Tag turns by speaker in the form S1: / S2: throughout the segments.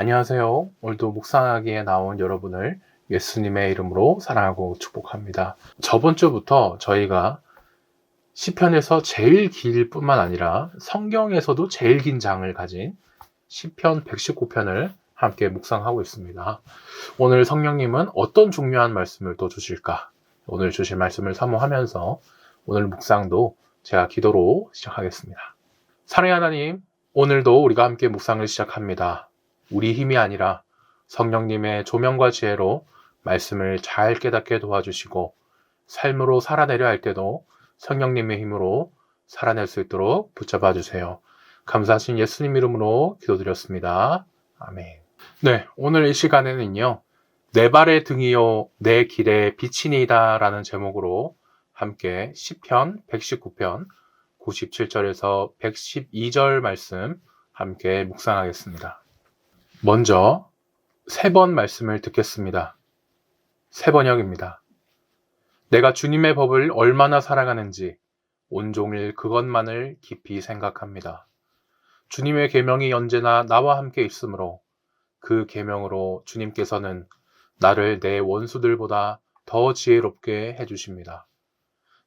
S1: 안녕하세요. 오늘도 묵상하기에 나온 여러분을 예수님의 이름으로 사랑하고 축복합니다. 저번 주부터 저희가 시편에서 제일 길 뿐만 아니라 성경에서도 제일 긴 장을 가진 시편 119편을 함께 묵상하고 있습니다. 오늘 성령님은 어떤 중요한 말씀을 또 주실까? 오늘 주실 말씀을 사모하면서 오늘 묵상도 제가 기도로 시작하겠습니다. 사랑의 하나님, 오늘도 우리가 함께 묵상을 시작합니다. 우리 힘이 아니라 성령님의 조명과 지혜로 말씀을 잘 깨닫게 도와주시고 삶으로 살아내려 할 때도 성령님의 힘으로 살아낼 수 있도록 붙잡아 주세요. 감사하신 예수님 이름으로 기도드렸습니다. 아멘. 네, 오늘 이 시간에는요. 내 발의 등이요 내 길의 빛이니이다 라는 제목으로 함께 시편 119편 97절에서 112절 말씀 함께 묵상하겠습니다. 먼저 세 번 말씀을 듣겠습니다. 세 번역입니다. 내가 주님의 법을 얼마나 살아가는지 온종일 그것만을 깊이 생각합니다. 주님의 계명이 언제나 나와 함께 있으므로 그 계명으로 주님께서는 나를 내 원수들보다 더 지혜롭게 해주십니다.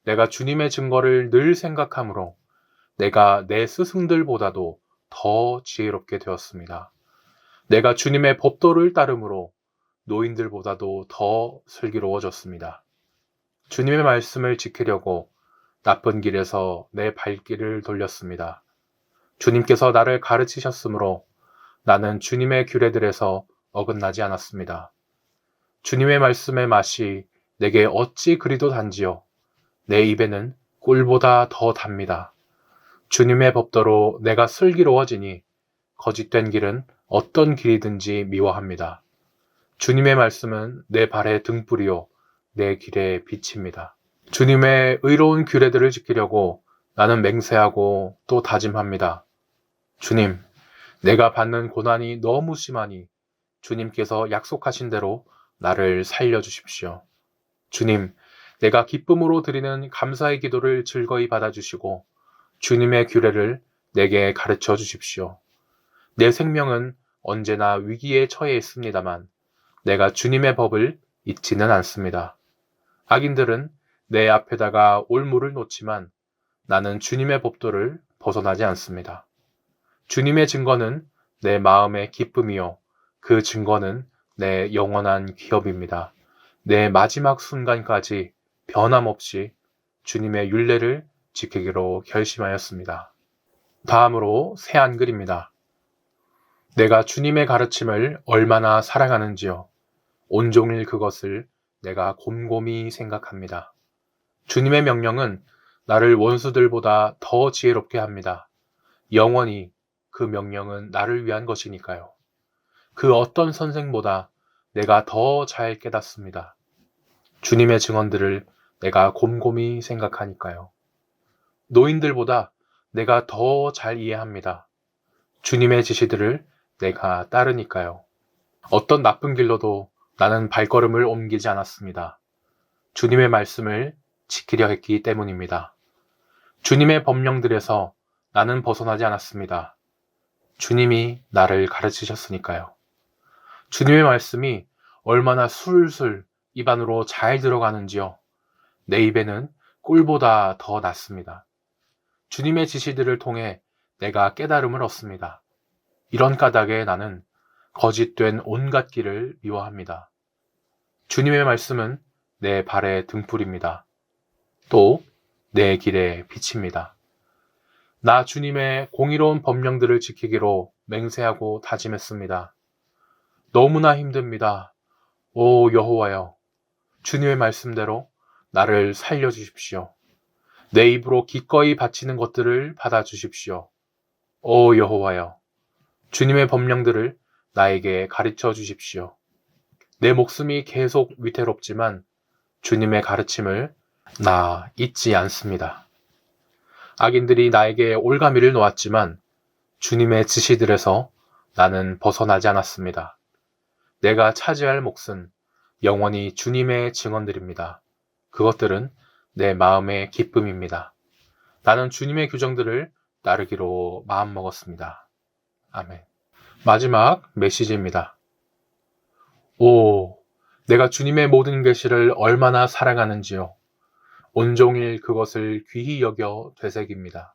S1: 내가 주님의 증거를 늘 생각하므로 내가 내 스승들보다도 더 지혜롭게 되었습니다. 내가 주님의 법도를 따름으로 노인들보다도 더 슬기로워졌습니다. 주님의 말씀을 지키려고 나쁜 길에서 내 발길을 돌렸습니다. 주님께서 나를 가르치셨으므로 나는 주님의 규례들에서 어긋나지 않았습니다. 주님의 말씀의 맛이 내게 어찌 그리도 단지요. 내 입에는 꿀보다 더 답니다. 주님의 법도로 내가 슬기로워지니 거짓된 길은 어떤 길이든지 미워합니다. 주님의 말씀은 내 발의 등불이요 내 길의 빛입니다. 주님의 의로운 규례들을 지키려고 나는 맹세하고 또 다짐합니다. 주님, 내가 받는 고난이 너무 심하니 주님께서 약속하신 대로 나를 살려주십시오. 주님, 내가 기쁨으로 드리는 감사의 기도를 즐거이 받아주시고 주님의 규례를 내게 가르쳐 주십시오. 내 생명은 언제나 위기에 처해 있습니다만 내가 주님의 법을 잊지는 않습니다. 악인들은 내 앞에다가 올무를 놓지만 나는 주님의 법도를 벗어나지 않습니다. 주님의 증거는 내 마음의 기쁨이요 그 증거는 내 영원한 기업입니다. 내 마지막 순간까지 변함없이 주님의 율례를 지키기로 결심하였습니다. 다음으로 새 한글입니다. 내가 주님의 가르침을 얼마나 사랑하는지요. 온종일 그것을 내가 곰곰이 생각합니다. 주님의 명령은 나를 원수들보다 더 지혜롭게 합니다. 영원히 그 명령은 나를 위한 것이니까요. 그 어떤 선생보다 내가 더 잘 깨닫습니다. 주님의 증언들을 내가 곰곰이 생각하니까요. 노인들보다 내가 더 잘 이해합니다. 주님의 지시들을 내가 따르니까요. 어떤 나쁜 길로도 나는 발걸음을 옮기지 않았습니다. 주님의 말씀을 지키려 했기 때문입니다. 주님의 법령들에서 나는 벗어나지 않았습니다. 주님이 나를 가르치셨으니까요. 주님의 말씀이 얼마나 술술 입안으로 잘 들어가는지요. 내 입에는 꿀보다 더 낫습니다. 주님의 지시들을 통해 내가 깨달음을 얻습니다. 이런 까닭에 나는 거짓된 온갖 길을 미워합니다. 주님의 말씀은 내 발의 등불입니다. 또 내 길의 빛입니다. 나 주님의 공의로운 법령들을 지키기로 맹세하고 다짐했습니다. 너무나 힘듭니다. 오 여호와여, 주님의 말씀대로 나를 살려주십시오. 내 입으로 기꺼이 바치는 것들을 받아주십시오. 오 여호와여, 주님의 법령들을 나에게 가르쳐 주십시오. 내 목숨이 계속 위태롭지만 주님의 가르침을 나 잊지 않습니다. 악인들이 나에게 올가미를 놓았지만 주님의 지시들에서 나는 벗어나지 않았습니다. 내가 차지할 몫은 영원히 주님의 증언들입니다. 그것들은 내 마음의 기쁨입니다. 나는 주님의 규정들을 따르기로 마음먹었습니다. 아멘. 마지막 메시지입니다. 오, 내가 주님의 모든 계시를 얼마나 사랑하는지요. 온종일 그것을 귀히 여겨 되새깁니다.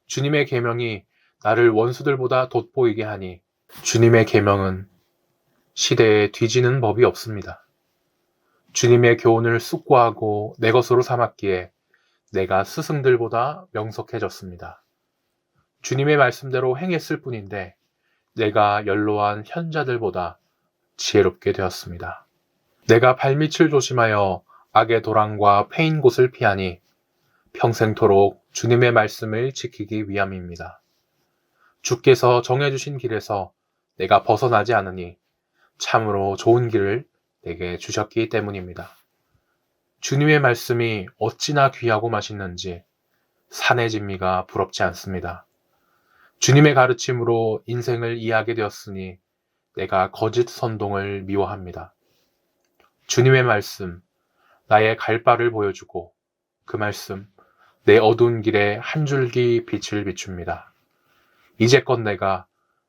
S1: 주님의 계명이 나를 원수들보다 돋보이게 하니 주님의 계명은 시대에 뒤지는 법이 없습니다. 주님의 교훈을 숙고하고 내 것으로 삼았기에 내가 스승들보다 명석해졌습니다. 주님의 말씀대로 행했을 뿐인데 내가 연로한 현자들보다 지혜롭게 되었습니다. 내가 발밑을 조심하여 악의 도랑과 패인 곳을 피하니 평생토록 주님의 말씀을 지키기 위함입니다. 주께서 정해주신 길에서 내가 벗어나지 않으니 참으로 좋은 길을 내게 주셨기 때문입니다. 주님의 말씀이 어찌나 귀하고 맛있는지 산의 진미가 부럽지 않습니다. 주님의 가르침으로 인생을 이해하게 되었으니 내가 거짓 선동을 미워합니다. 주님의 말씀, 나의 갈 바를 보여주고 그 말씀, 내 어두운 길에 한 줄기 빛을 비춥니다. 이제껏 내가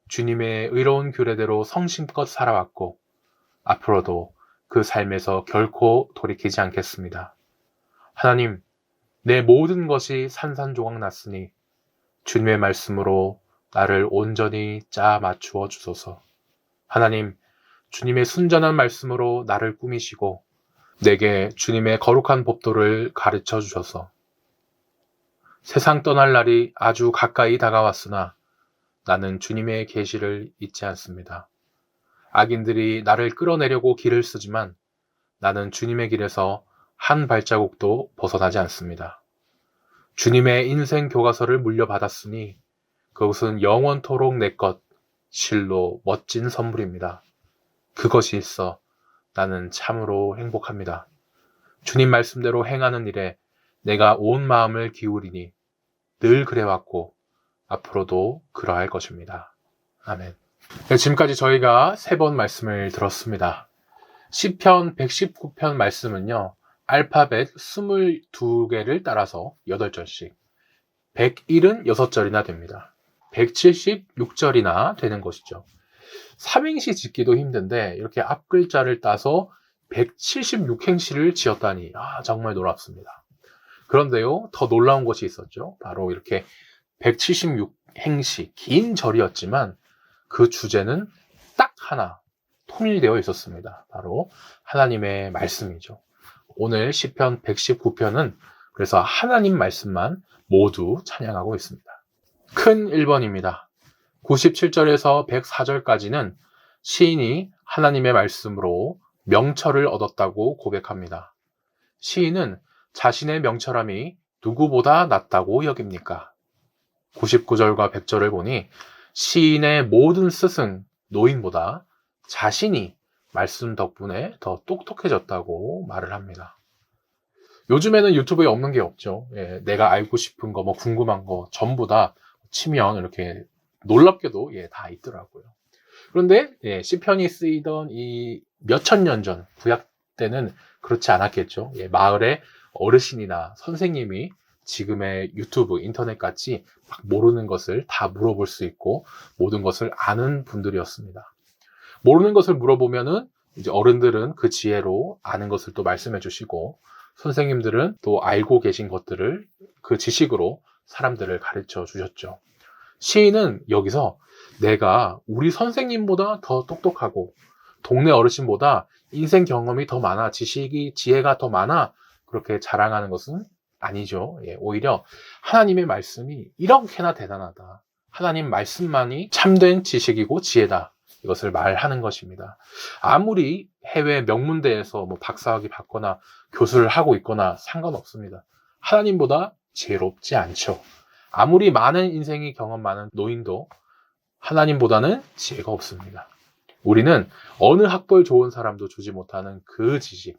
S1: 주님의 의로운 규례대로 성심껏 살아왔고 앞으로도 그 삶에서 결코 돌이키지 않겠습니다. 하나님, 내 모든 것이 산산조각 났으니 주님의 말씀으로 나를 온전히 짜 맞추어 주소서. 하나님, 주님의 순전한 말씀으로 나를 꾸미시고 내게 주님의 거룩한 법도를 가르쳐 주셔서 세상 떠날 날이 아주 가까이 다가왔으나 나는 주님의 계시를 잊지 않습니다. 악인들이 나를 끌어내려고 길을 쓰지만 나는 주님의 길에서 한 발자국도 벗어나지 않습니다. 주님의 인생 교과서를 물려받았으니 그것은 영원토록 내 것, 실로 멋진 선물입니다. 그것이 있어 나는 참으로 행복합니다. 주님 말씀대로 행하는 일에 내가 온 마음을 기울이니 늘 그래왔고 앞으로도 그러할 것입니다. 아멘. 네, 지금까지 저희가 3번 말씀을 들었습니다. 시편 119편 말씀은요, 알파벳 22개를 따라서 8절씩, 176절이나 됩니다. 176절이나 되는 것이죠. 삼행시 짓기도 힘든데 이렇게 앞글자를 따서 176행시를 지었다니 정말 놀랍습니다. 그런데요, 더 놀라운 것이 있었죠. 바로 이렇게 176행시, 긴 절이었지만 그 주제는 딱 하나 통일되어 있었습니다. 바로 하나님의 말씀이죠. 오늘 시편 119편은 그래서 하나님 말씀만 모두 찬양하고 있습니다. 큰 1번입니다. 97절에서 104절까지는 시인이 하나님의 말씀으로 명철을 얻었다고 고백합니다. 시인은 자신의 명철함이 누구보다 낫다고 여깁니까? 99절과 100절을 보니 시인의 모든 스승, 노인보다 자신이 말씀 덕분에 더 똑똑해졌다고 말을 합니다. 요즘에는 유튜브에 없는 게 없죠. 내가 알고 싶은 거, 궁금한 거 전부 다 치면 이렇게 놀랍게도 다 있더라고요. 그런데 시편이 쓰이던 이 몇천 년 전 구약 때는 그렇지 않았겠죠. 마을의 어르신이나 선생님이 지금의 유튜브, 인터넷같이 막 모르는 것을 다 물어볼 수 있고 모든 것을 아는 분들이었습니다. 모르는 것을 물어보면은 이제 어른들은 그 지혜로 아는 것을 또 말씀해 주시고 선생님들은 또 알고 계신 것들을 그 지식으로 사람들을 가르쳐 주셨죠. 시인은 여기서 내가 우리 선생님보다 더 똑똑하고 동네 어르신보다 인생 경험이 더 많아, 지혜가 더 많아 그렇게 자랑하는 것은 아니죠. 오히려 하나님의 말씀이 이렇게나 대단하다. 하나님 말씀만이 참된 지식이고 지혜다. 이것을 말하는 것입니다. 아무리 해외 명문대에서 박사학위 받거나 교수를 하고 있거나 상관없습니다. 하나님보다 지혜롭지 않죠. 아무리 많은 인생의 경험 많은 노인도 하나님보다는 지혜가 없습니다. 우리는 어느 학벌 좋은 사람도 주지 못하는 그 지식,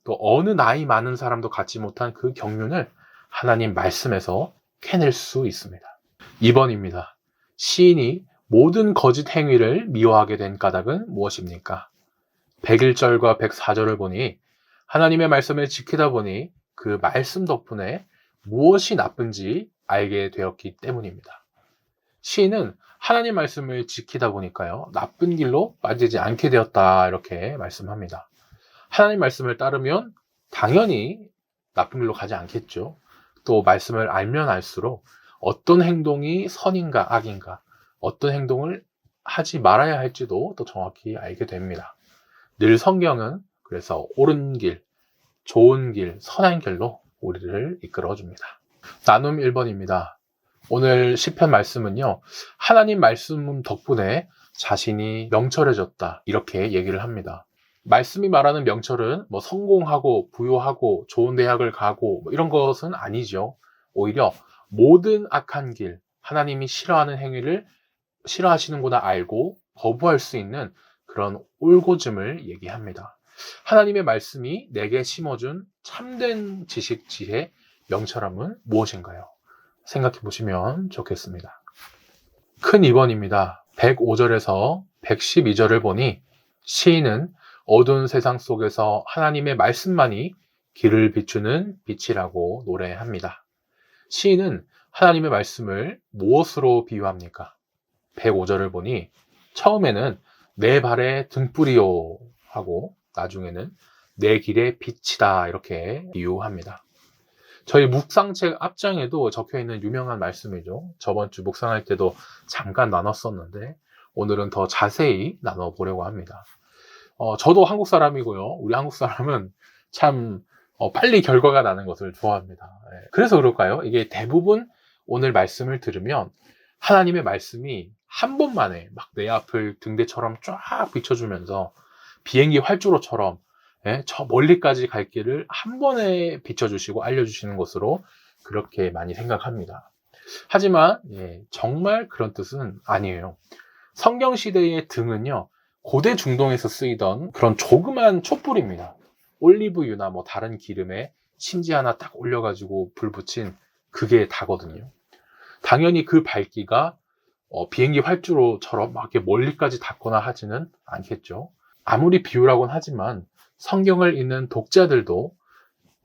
S1: 또 어느 나이 많은 사람도 갖지 못한 그 경륜을 하나님 말씀에서 캐낼 수 있습니다. 2번입니다. 시인이 모든 거짓 행위를 미워하게 된 까닭은 무엇입니까? 101절과 104절을 보니 하나님의 말씀을 지키다 보니 그 말씀 덕분에 무엇이 나쁜지 알게 되었기 때문입니다. 시인은 하나님 말씀을 지키다 보니까요, 나쁜 길로 빠지지 않게 되었다, 이렇게 말씀합니다. 하나님 말씀을 따르면 당연히 나쁜 길로 가지 않겠죠. 또 말씀을 알면 알수록 어떤 행동이 선인가 악인가, 어떤 행동을 하지 말아야 할지도 또 정확히 알게 됩니다. 늘 성경은 그래서 옳은 길, 좋은 길, 선한 길로 우리를 이끌어 줍니다. 나눔 1번입니다. 오늘 시편 말씀은요, 하나님 말씀 덕분에 자신이 명철해졌다, 이렇게 얘기를 합니다. 말씀이 말하는 명철은 뭐 성공하고 부유하고 좋은 대학을 가고 뭐 이런 것은 아니죠. 오히려 모든 악한 길, 하나님이 싫어하는 행위를 싫어하시는구나 알고 거부할 수 있는 그런 올곧음을 얘기합니다. 하나님의 말씀이 내게 심어준 참된 지식, 지혜, 명철함은 무엇인가요? 생각해 보시면 좋겠습니다. 큰 2번입니다. 105절에서 112절을 보니 시인은 어두운 세상 속에서 하나님의 말씀만이 길을 비추는 빛이라고 노래합니다. 시인은 하나님의 말씀을 무엇으로 비유합니까? 105절을 보니 처음에는 내 발의 등불이요 하고 나중에는 내 길의 빛이다, 이렇게 비유합니다. 저희 묵상책 앞장에도 적혀있는 유명한 말씀이죠. 저번 주 묵상할 때도 잠깐 나눴었는데 오늘은 더 자세히 나눠보려고 합니다. 저도 한국 사람이고요. 우리 한국 사람은 참 빨리 결과가 나는 것을 좋아합니다. 그래서 그럴까요? 이게 대부분 오늘 말씀을 들으면 하나님의 말씀이 한 번만에 막 내 앞을 등대처럼 쫙 비춰주면서 비행기 활주로처럼 저 멀리까지 갈 길을 한 번에 비춰주시고 알려주시는 것으로 그렇게 많이 생각합니다. 하지만 정말 그런 뜻은 아니에요. 성경시대의 등은요, 고대 중동에서 쓰이던 그런 조그만 촛불입니다. 올리브유나 뭐 다른 기름에 심지 하나 딱 올려가지고 불 붙인 그게 다거든요. 당연히 그 밝기가 비행기 활주로처럼 막 이렇게 멀리까지 닿거나 하지는 않겠죠. 아무리 비유라고는 하지만 성경을 읽는 독자들도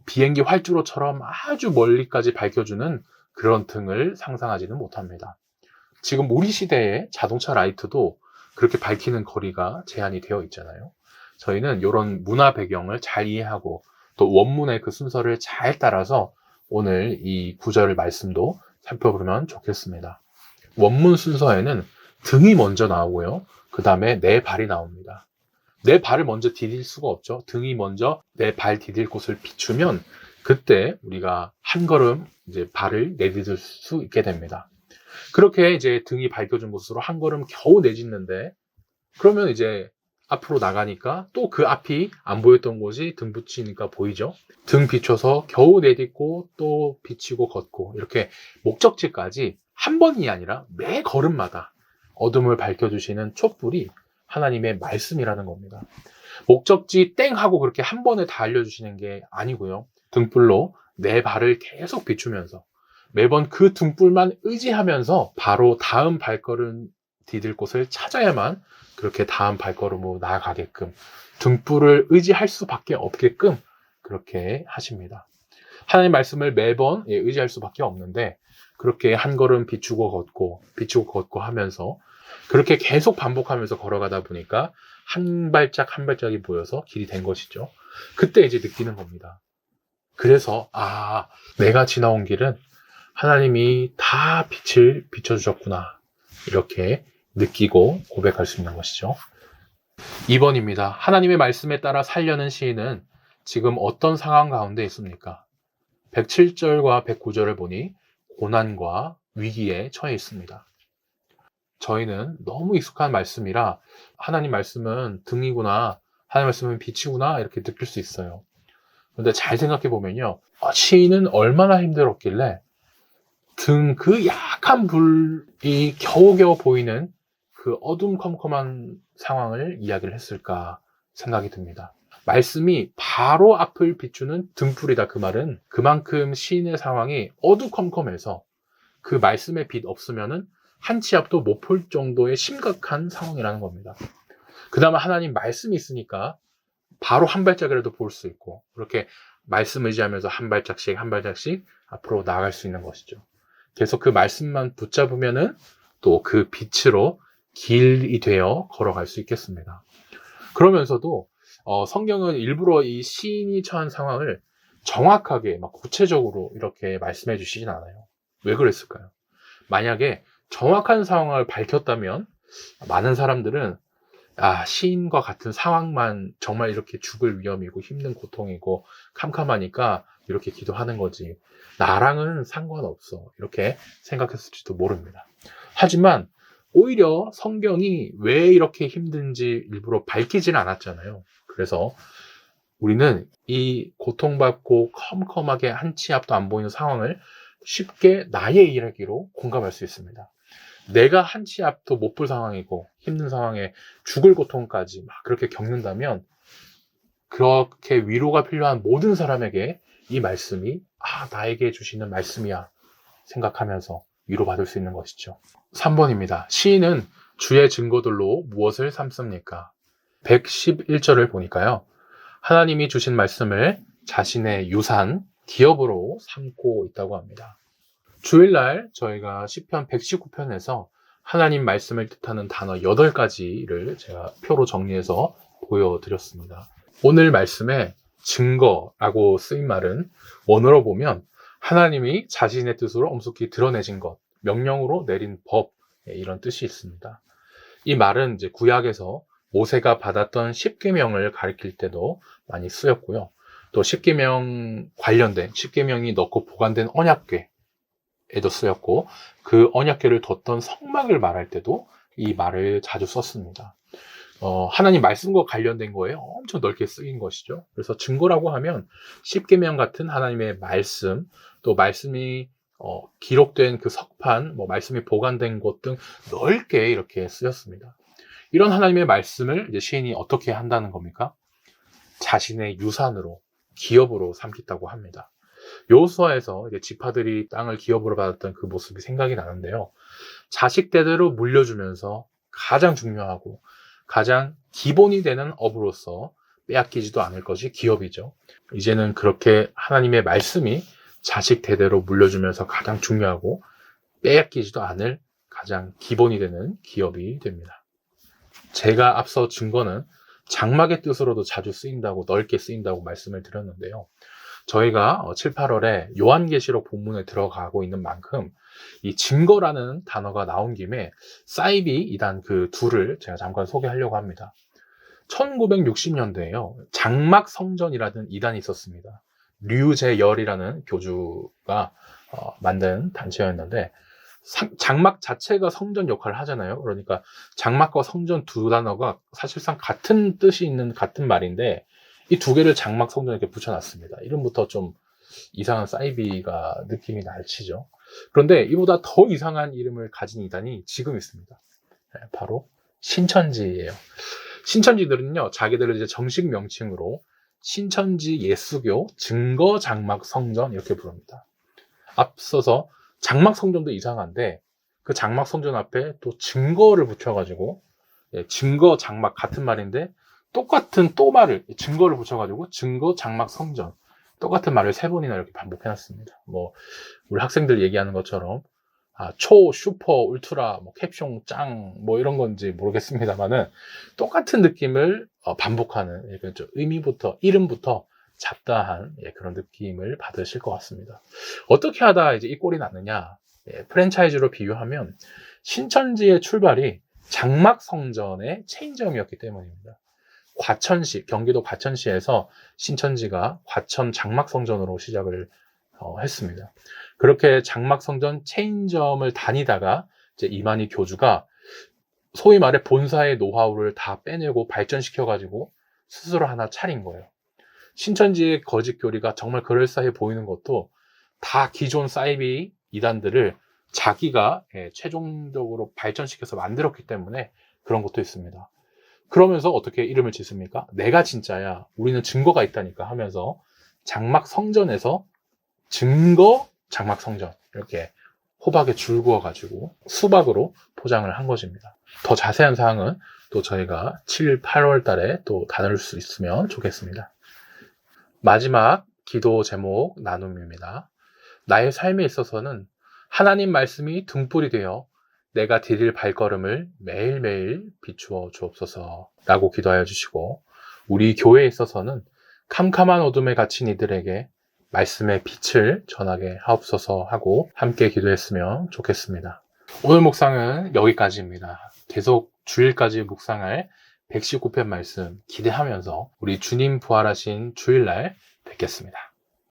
S1: 비행기 활주로처럼 아주 멀리까지 밝혀주는 그런 등을 상상하지는 못합니다. 지금 우리 시대의 자동차 라이트도 그렇게 밝히는 거리가 제한이 되어 있잖아요. 저희는 이런 문화 배경을 잘 이해하고 또 원문의 그 순서를 잘 따라서 오늘 이 구절 말씀도 살펴보면 좋겠습니다. 원문 순서에는 등이 먼저 나오고요. 그 다음에 내 발이 나옵니다. 내 발을 먼저 디딜 수가 없죠. 등이 먼저 내 발 디딜 곳을 비추면 그때 우리가 한 걸음 이제 발을 내디딜 수 있게 됩니다. 그렇게 이제 등이 밝혀준 곳으로 한 걸음 겨우 내딛는데 그러면 이제 앞으로 나가니까 또 그 앞이 안 보였던 곳이 등 붙이니까 보이죠. 등 비춰서 겨우 내딛고 또 비치고 걷고 이렇게 목적지까지 한 번이 아니라 매 걸음마다 어둠을 밝혀주시는 촛불이 하나님의 말씀이라는 겁니다. 목적지 땡 하고 그렇게 한 번에 다 알려주시는 게 아니고요. 등불로 내 발을 계속 비추면서 매번 그 등불만 의지하면서 바로 다음 발걸음 디딜 곳을 찾아야만 그렇게 다음 발걸음으로 나아가게끔 등불을 의지할 수밖에 없게끔 그렇게 하십니다. 하나님 말씀을 매번 의지할 수밖에 없는데 그렇게 한 걸음 비추고 걷고 하면서 그렇게 계속 반복하면서 걸어가다 보니까 한 발짝 한 발짝이 보여서 길이 된 것이죠. 그때 이제 느끼는 겁니다. 그래서 내가 지나온 길은 하나님이 다 빛을 비춰주셨구나 이렇게 느끼고 고백할 수 있는 것이죠. 2번입니다. 하나님의 말씀에 따라 살려는 시인은 지금 어떤 상황 가운데 있습니까? 107절과 109절을 보니 고난과 위기에 처해 있습니다. 저희는 너무 익숙한 말씀이라 하나님 말씀은 등이구나, 하나님 말씀은 빛이구나 이렇게 느낄 수 있어요. 그런데 잘 생각해 보면요, 시인은 얼마나 힘들었길래 등 그 약한 불이 겨우겨우 보이는 그 어둠컴컴한 상황을 이야기를 했을까 생각이 듭니다. 말씀이 바로 앞을 비추는 등불이다, 그 말은 그만큼 시인의 상황이 어두컴컴해서 그 말씀의 빛 없으면은 한 치 앞도 못 볼 정도의 심각한 상황이라는 겁니다. 그 다음에 하나님 말씀이 있으니까 바로 한 발짝이라도 볼 수 있고 그렇게 말씀 의지하면서 한 발짝씩 앞으로 나아갈 수 있는 것이죠. 계속 그 말씀만 붙잡으면은 또 그 빛으로 길이 되어 걸어갈 수 있겠습니다. 그러면서도 성경은 일부러 이 시인이 처한 상황을 정확하게 막 구체적으로 이렇게 말씀해 주시진 않아요. 왜 그랬을까요? 만약에 정확한 상황을 밝혔다면 많은 사람들은 시인과 같은 상황만 정말 이렇게 죽을 위험이고 힘든 고통이고 캄캄하니까 이렇게 기도하는 거지, 나랑은 상관없어, 이렇게 생각했을지도 모릅니다. 하지만 오히려 성경이 왜 이렇게 힘든지 일부러 밝히지는 않았잖아요. 그래서 우리는 이 고통받고 컴컴하게 한 치 앞도 안 보이는 상황을 쉽게 나의 이야기로 공감할 수 있습니다. 내가 한 치 앞도 못 볼 상황이고 힘든 상황에 죽을 고통까지 막 그렇게 겪는다면, 그렇게 위로가 필요한 모든 사람에게 이 말씀이 나에게 주시는 말씀이야 생각하면서 위로받을 수 있는 것이죠. 3번입니다. 시인은 주의 증거들로 무엇을 삼습니까? 111절을 보니까요, 하나님이 주신 말씀을 자신의 유산, 기업으로 삼고 있다고 합니다. 주일날 저희가 시편 119편에서 하나님 말씀을 뜻하는 단어 8가지를 제가 표로 정리해서 보여드렸습니다. 오늘 말씀에 증거라고 쓰인 말은 원어로 보면 하나님이 자신의 뜻으로 엄숙히 드러내신 것, 명령으로 내린 법, 이런 뜻이 있습니다. 이 말은 이제 구약에서 모세가 받았던 십계명을 가리킬 때도 많이 쓰였고요. 또 십계명 관련된 십계명이 넣고 보관된 언약궤에도 쓰였고, 그 언약궤를 뒀던 성막을 말할 때도 이 말을 자주 썼습니다. 하나님 말씀과 관련된 거에 엄청 넓게 쓰인 것이죠. 그래서 증거라고 하면 십계명 같은 하나님의 말씀, 또 말씀이 기록된 그 석판, 말씀이 보관된 곳 등 넓게 이렇게 쓰였습니다. 이런 하나님의 말씀을 이제 시인이 어떻게 한다는 겁니까? 자신의 유산으로, 기업으로 삼겠다고 합니다. 여호수아에서 지파들이 땅을 기업으로 받았던 그 모습이 생각이 나는데요. 자식 대대로 물려주면서 가장 중요하고 가장 기본이 되는 업으로서 빼앗기지도 않을 것이 기업이죠. 이제는 그렇게 하나님의 말씀이 자식 대대로 물려주면서 가장 중요하고 빼앗기지도 않을 가장 기본이 되는 기업이 됩니다. 제가 앞서 증거는 장막의 뜻으로도 자주 쓰인다고, 넓게 쓰인다고 말씀을 드렸는데요. 저희가 7, 8월에 요한계시록 본문에 들어가고 있는 만큼 이 증거라는 단어가 나온 김에 사이비 이단 그 둘을 제가 잠깐 소개하려고 합니다. 1960년대에요. 장막 성전이라는 이단이 있었습니다. 류제열이라는 교주가 만든 단체였는데, 장막 자체가 성전 역할을 하잖아요. 그러니까 장막과 성전 두 단어가 사실상 같은 뜻이 있는 같은 말인데, 이 두 개를 장막 성전에 이렇게 붙여놨습니다. 이름부터 좀 이상한 사이비가 느낌이 날치죠. 그런데 이보다 더 이상한 이름을 가진 이단이 지금 있습니다. 바로 신천지예요. 신천지들은요, 자기들을 이제 정식 명칭으로 신천지 예수교 증거 장막 성전 이렇게 부릅니다. 앞서서 장막 성전도 이상한데 그 장막 성전 앞에 또 증거를 붙여가지고, 증거 장막 같은 말인데 똑같은 또 말을, 증거를 붙여가지고 증거 장막 성전, 똑같은 말을 3번이나 이렇게 반복해놨습니다. 우리 학생들 얘기하는 것처럼 초, 슈퍼, 울트라, 캡숑, 짱, 이런 건지 모르겠습니다만은 똑같은 느낌을 반복하는, 의미부터, 이름부터 잡다한 그런 느낌을 받으실 것 같습니다. 어떻게 하다 이제 이 꼴이 났느냐? 프랜차이즈로 비유하면 신천지의 출발이 장막 성전의 체인점이었기 때문입니다. 과천시, 경기도 과천시에서 신천지가 과천 장막 성전으로 시작을 했습니다. 그렇게 장막 성전 체인점을 다니다가 이제 이만희 교주가 소위 말해 본사의 노하우를 다 빼내고 발전시켜가지고 스스로 하나 차린 거예요. 신천지의 거짓 교리가 정말 그럴싸해 보이는 것도 다 기존 사이비 이단들을 자기가 최종적으로 발전시켜서 만들었기 때문에 그런 것도 있습니다. 그러면서 어떻게 이름을 짓습니까? 내가 진짜야, 우리는 증거가 있다니까 하면서 장막 성전에서 증거 장막 성전, 이렇게 호박에 줄 그어가지고 수박으로 포장을 한 것입니다. 더 자세한 사항은 또 저희가 7, 8월 달에 또 다룰 수 있으면 좋겠습니다. 마지막 기도 제목 나눔입니다. 나의 삶에 있어서는 하나님 말씀이 등불이 되어 내가 디딜 발걸음을 매일매일 비추어 주옵소서 라고 기도하여 주시고, 우리 교회에 있어서는 캄캄한 어둠에 갇힌 이들에게 말씀의 빛을 전하게 하옵소서 하고 함께 기도했으면 좋겠습니다. 오늘 묵상은 여기까지입니다. 계속 주일까지 묵상할 119편 말씀 기대하면서 우리 주님 부활하신 주일날 뵙겠습니다.